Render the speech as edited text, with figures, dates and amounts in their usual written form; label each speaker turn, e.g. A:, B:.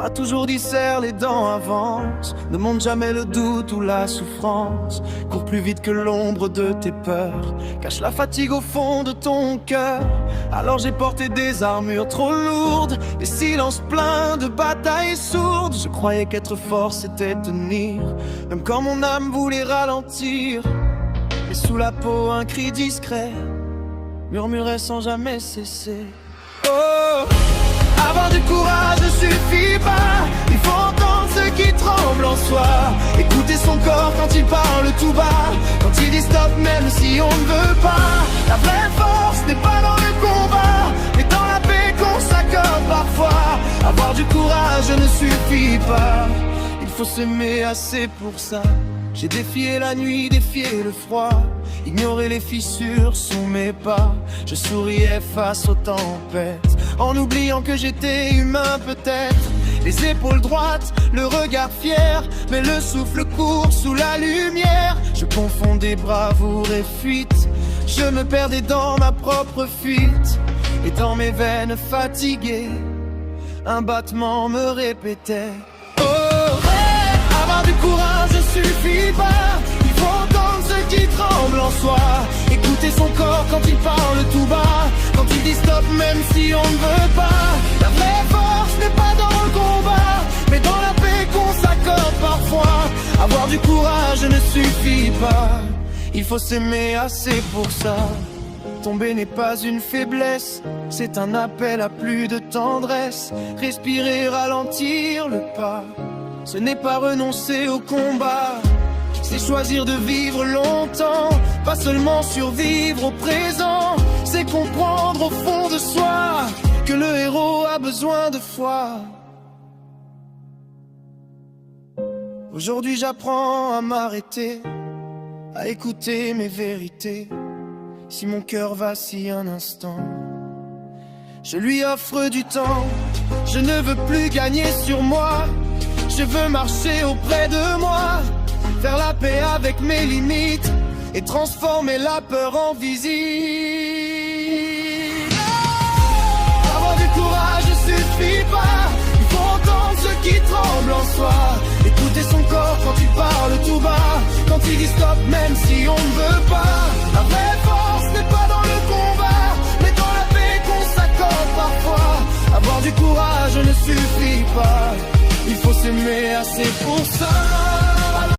A: m'a toujours dit serre les dents, avance. Ne monte jamais le doute ou la souffrance. Cours plus vite que l'ombre de tes peurs. Cache la fatigue au fond de ton cœur. Alors j'ai porté des armures trop lourdes, des silences pleins de batailles sourdes. Je croyais qu'être fort c'était tenir, même quand mon âme voulait ralentir. Et sous la peau un cri discret murmurait sans jamais cesser. Oh, avoir du courage ne suffit pas. Il faut entendre ceux qui tremblent en soi. Écouter son corps quand il parle tout bas, quand il dit stop même si on ne veut pas. La vraie force n'est pas dans le combat, mais dans la paix qu'on s'accorde parfois. Avoir du courage ne suffit pas, il faut s'aimer assez pour ça. J'ai défié la nuit, défié le froid, ignoré les fissures sous mes pas. Je souriais face aux tempêtes, en oubliant que j'étais humain peut-être. Les épaules droites, le regard fier, mais le souffle court sous la lumière. Je confondais bravoure et fuite, je me perdais dans ma propre fuite. Et dans mes veines fatiguées, un battement me répétait: oh, avoir du courage ne suffit pas. Il faut entendre ceux qui tremblent en soi. Écouter son corps quand il parle tout bas, quand il dit stop même si on ne veut pas. La vraie force n'est pas dans le combat, mais dans la paix qu'on s'accorde parfois. Avoir du courage ne suffit pas, il faut s'aimer assez pour ça. Tomber n'est pas une faiblesse, c'est un appel à plus de tendresse. Respirer, ralentir le pas, ce n'est pas renoncer au combat, c'est choisir de vivre longtemps, pas seulement survivre au présent. C'est comprendre au fond de soi que le héros a besoin de foi. Aujourd'hui j'apprends à m'arrêter, à écouter mes vérités. Si mon cœur vacille un instant, je lui offre du temps. Je ne veux plus gagner sur moi, je veux marcher auprès de moi, faire la paix avec mes limites et transformer la peur en visite. Avoir du courage ne suffit pas, il faut entendre ceux qui tremblent en soi. Écouter son corps quand il parle tout bas, quand il dit stop même si on ne veut pas. La vraie force n'est pas dans le combat, mais dans la paix qu'on s'accorde parfois. Avoir du courage ne suffit pas, il faut s'aimer assez pour ça.